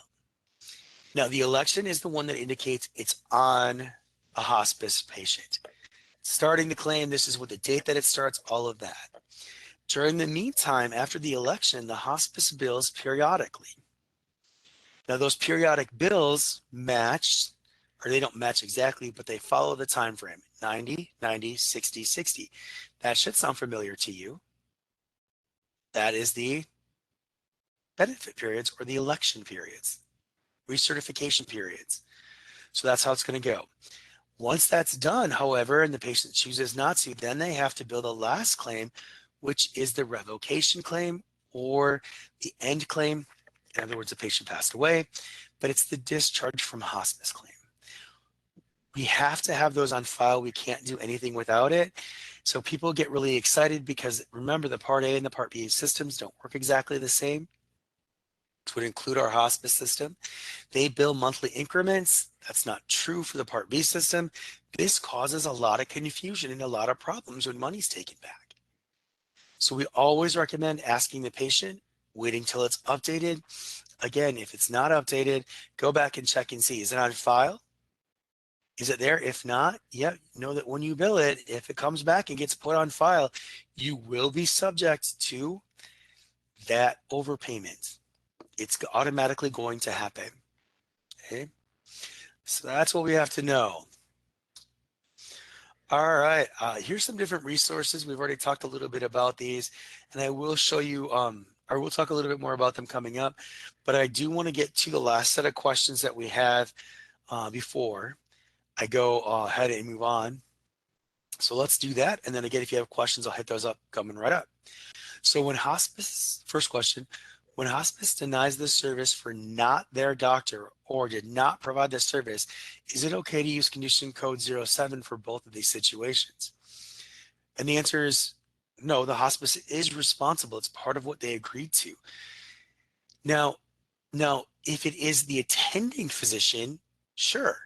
Now, the election is the one that indicates it's on a hospice patient. Starting the claim, this is what the date that it starts, all of that. During the meantime, after the election, the hospice bills periodically. Now, those periodic bills match, or they don't match exactly, but they follow the time frame: 90, 90, 60, 60. That should sound familiar to you. That is the benefit periods or the election periods. recertification periods. So that's how it's going to go. Once that's done, however, and the patient chooses not to, then they have to bill the last claim, which is the revocation claim or the end claim. In other words, the patient passed away, but it's the discharge from hospice claim. We have to have those on file. We can't do anything without it. So people get really excited because remember, the Part A and the Part B systems don't work exactly the same. This would include our hospice system. They bill monthly increments. That's not true for the Part B system. This causes a lot of confusion and a lot of problems when money's taken back. So we always recommend asking the patient, waiting till it's updated. Again, if it's not updated, go back and check and see, is it on file? Is it there? If not, yeah, know that when you bill it, if it comes back and gets put on file, you will be subject to that overpayment. It's automatically going to happen. Okay, so that's what we have to know. All right, here's some different resources. We've already talked a little bit about these, and I will show you, or we'll talk a little bit more about them coming up, but I do want to get to the last set of questions that we have before I go ahead and move on. So let's do that. And then again, if you have questions, I'll hit those up coming right up. So when hospice, first question, when hospice denies the service for not their doctor or did not provide the service, is it okay to use condition code 07 for both of these situations? And the answer is no, the hospice is responsible. It's part of what they agreed to. Now, if it is the attending physician, sure,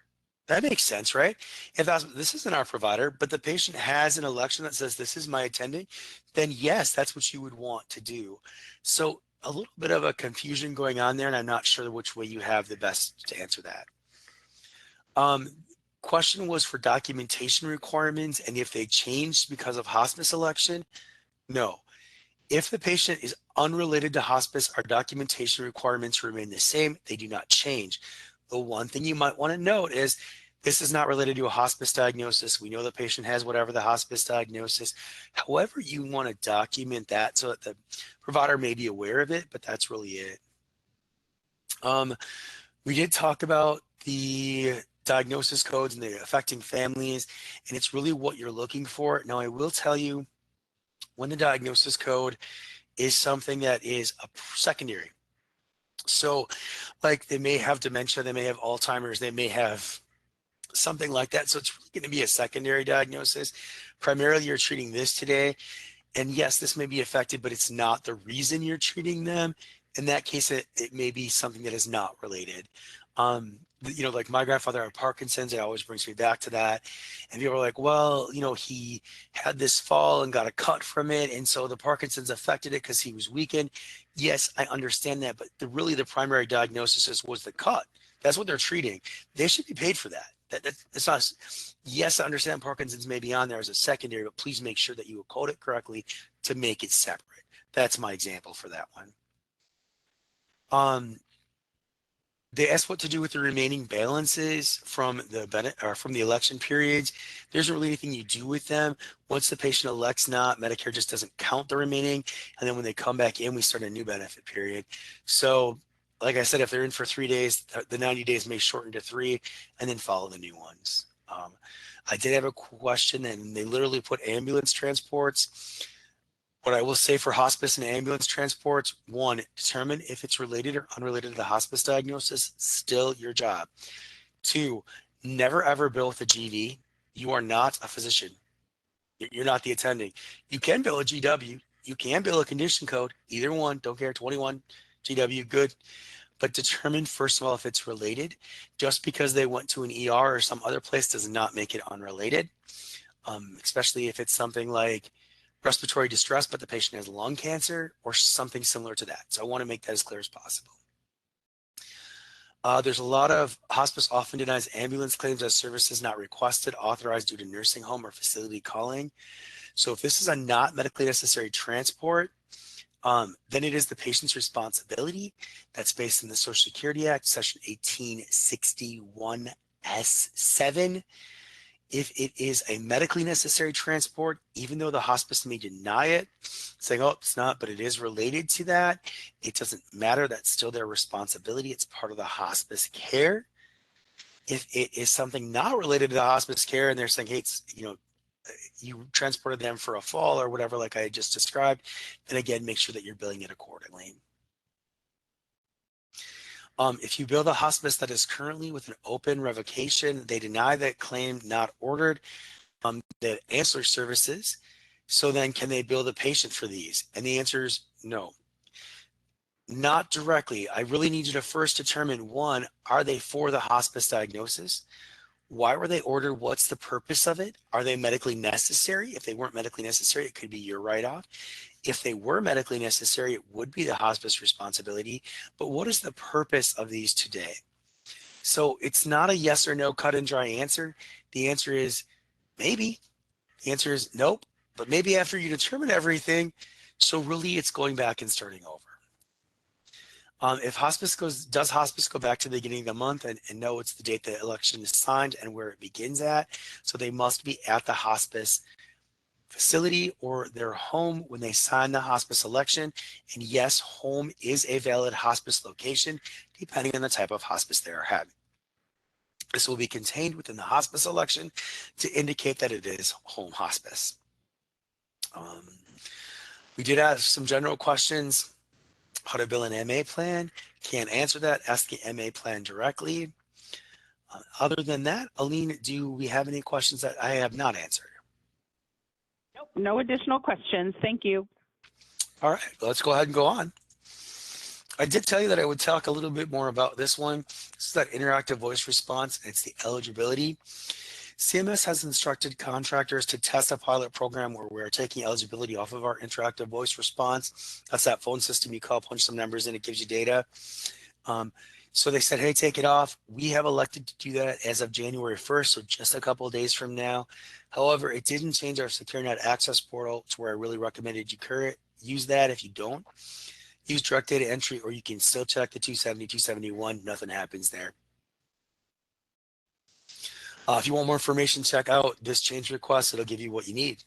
that makes sense, right? If this isn't our provider, but the patient has an election that says this is my attending, then yes, that's what you would want to do. So a little bit of a confusion going on there, and I'm not sure which way you have the best to answer that. Question was for documentation requirements and if they changed because of hospice election. No. If the patient is unrelated to hospice, our documentation requirements remain the same. They do not change. The one thing you might want to note is this is not related to a hospice diagnosis. We know the patient has whatever the hospice diagnosis. However, you want to document that so that the provider may be aware of it, but that's really it. We did talk about the diagnosis codes and the affecting families, and it's really what you're looking for. Now, I will tell you, when the diagnosis code is something that is a secondary. So like they may have dementia, they may have Alzheimer's, they may have something like that. So it's really going to be a secondary diagnosis. Primarily you're treating this today. And yes, this may be affected, but it's not the reason you're treating them. In that case, it may be something that is not related. Like my grandfather had Parkinson's, it always brings me back to that. And people are like, well, he had this fall and got a cut from it. And so the Parkinson's affected it because he was weakened. Yes, I understand that. But really the primary diagnosis was the cut. That's what they're treating. They should be paid for that. That's not, yes, I understand Parkinson's may be on there as a secondary, but please make sure that you code it correctly to make it separate. That's my example for that one. They asked what to do with the remaining balances from the election periods. There isn't really anything you do with them. Once the patient elects not, Medicare just doesn't count the remaining. And then when they come back in, we start a new benefit period. So like I said, if they're in for 3 days, the 90 days may shorten to 3 and then follow the new ones. I did have a question and they literally put ambulance transports. What I will say for hospice and ambulance transports, 1, determine if it's related or unrelated to the hospice diagnosis, still your job. 2, never ever bill with a GV. You are not a physician. You're not the attending. You can bill a GW. You can bill a condition code, either one, don't care, 21, GW, good. But determine first of all if it's related. Just because they went to an ER or some other place does not make it unrelated, especially if it's something like respiratory distress, but the patient has lung cancer or something similar to that. So I want to make that as clear as possible. There's a lot of hospice often denies ambulance claims as services not requested, authorized due to nursing home or facility calling. So if this is a not medically necessary transport, then it is the patient's responsibility. That's based on the Social Security Act, Section 1861 S7. If it is a medically necessary transport, even though the hospice may deny it, saying, oh, it's not, but it is related to that, it doesn't matter. That's still their responsibility. It's part of the hospice care. If it is something not related to the hospice care and they're saying, hey, it's, you transported them for a fall or whatever, like I just described, then again, make sure that you're billing it accordingly. If you bill the hospice that is currently with an open revocation, they deny that claim not ordered, the ancillary services. So then can they bill the patient for these? And the answer is no. Not directly. I really need you to first determine, one, are they for the hospice diagnosis? Why were they ordered? What's the purpose of it? Are they medically necessary? If they weren't medically necessary, it could be your write-off. If they were medically necessary, it would be the hospice responsibility. But what is the purpose of these today? So it's not a yes or no cut and dry answer. The answer is maybe. The answer is nope. But maybe after you determine everything, so really it's going back and starting over. If does hospice go back to the beginning of the month and no, it's the date the election is signed and where it begins at. So they must be at the hospice facility or their home when they sign the hospice election. And yes, home is a valid hospice location, depending on the type of hospice they are having. This will be contained within the hospice election to indicate that it is home hospice. We did have some general questions. How to bill an MA plan. Can't answer that. Ask the MA plan directly. Other than that, Aline, do we have any questions that I have not answered? Nope, no additional questions. Thank you. All right, let's go ahead and go on. I did tell you that I would talk a little bit more about this one. This is that interactive voice response. It's the eligibility. CMS has instructed contractors to test a pilot program where we're taking eligibility off of our interactive voice response. That's that phone system you call, punch some numbers in, it gives you data. So they said, hey, take it off. We have elected to do that as of January 1st, so just a couple of days from now. However, it didn't change our SecureNet access portal to where I really recommended you use that. If you don't, use direct data entry, or you can still check the 270, 271. Nothing happens there. If you want more information, check out this change request. It'll give you what you need.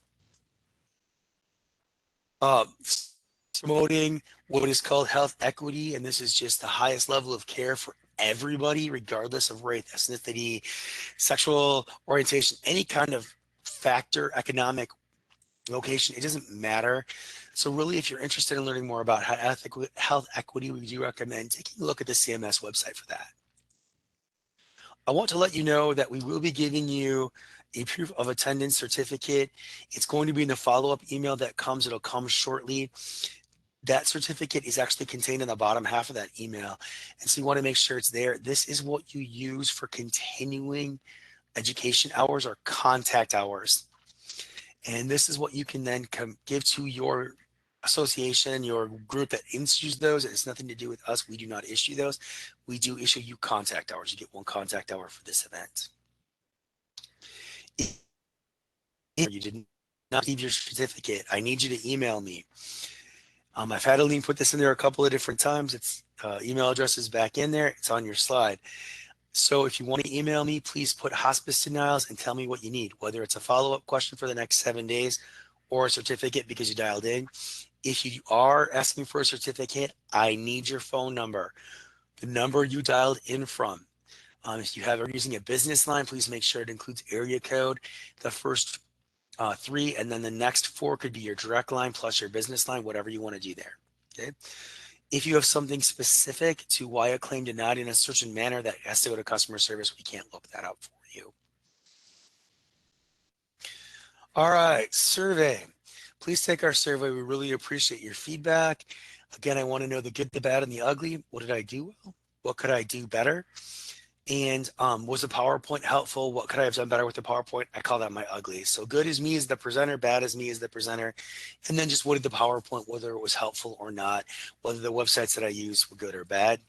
Promoting what is called health equity, and this is just the highest level of care for everybody, regardless of race, ethnicity, sexual orientation, any kind of factor, economic location, it doesn't matter. So really, if you're interested in learning more about health equity, we do recommend taking a look at the CMS website for that. I want to let you know that we will be giving you a proof of attendance certificate. It's going to be in the follow-up email that comes. It'll come shortly. That certificate is actually contained in the bottom half of that email. And so you want to make sure it's there. This is what you use for continuing education hours or contact hours. And this is what you can then give to your association, your group that issues those. It's nothing to do with us. We do not issue those. We do issue you contact hours. You get one contact hour for this event. If you did not receive your certificate, I need you to email me. I've had Aline put this in there a couple of different times. Its email address is back in there. It's on your slide. So if you want to email me, please put hospice denials and tell me what you need, whether it's a follow-up question for the next 7 days or a certificate because you dialed in. If you are asking for a certificate, I need your phone number, the number you dialed in from. If you are using a business line, please make sure it includes area code, the first 3, and then the next 4 could be your direct line plus your business line, whatever you want to do there. Okay. If you have something specific to why a claim denied in a certain manner that has to go to customer service, we can't look that up for you. All right, survey. Please take our survey. We really appreciate your feedback. Again, I want to know the good, the bad, and the ugly. What did I do well? What could I do better? And was the PowerPoint helpful? What could I have done better with the PowerPoint? I call that my ugly. So good is me as the presenter, bad is me as the presenter. And then just what did the PowerPoint, whether it was helpful or not, whether the websites that I used were good or bad.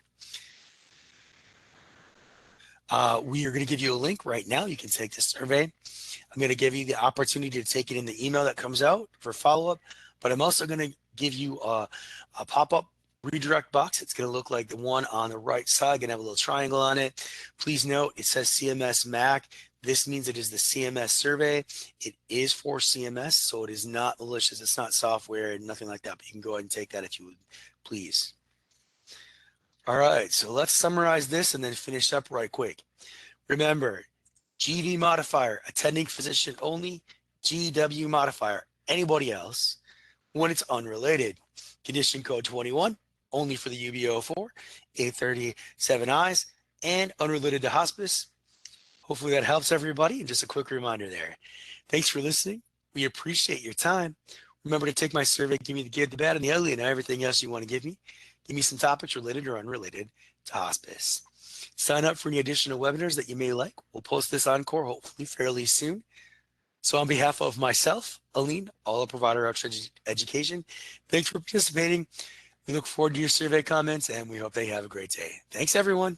We are going to give you a link right now. You can take this survey. I'm going to give you the opportunity to take it in the email that comes out for follow-up, but I'm also going to give you a pop-up redirect box. It's going to look like the one on the right side, going to have a little triangle on it. Please note, it says CMS Mac. This means it is the CMS survey. It is for CMS, so it is not malicious. It's not software, nothing like that. But you can go ahead and take that if you would, please. All right, so let's summarize this and then finish up right quick. Remember, GD modifier, attending physician only, GW modifier, anybody else, when it's unrelated. Condition code 21, only for the UB04, 837Is, and unrelated to hospice. Hopefully that helps everybody. And just a quick reminder there. Thanks for listening. We appreciate your time. Remember to take my survey, give me the good, the bad, and the ugly, and everything else you want to give me. Give me some topics related or unrelated to hospice. Sign up for any additional webinars that you may like. We'll post this encore hopefully fairly soon. So on behalf of myself, Aline, all the provider of education, thanks for participating. We look forward to your survey comments and we hope they have a great day. Thanks everyone.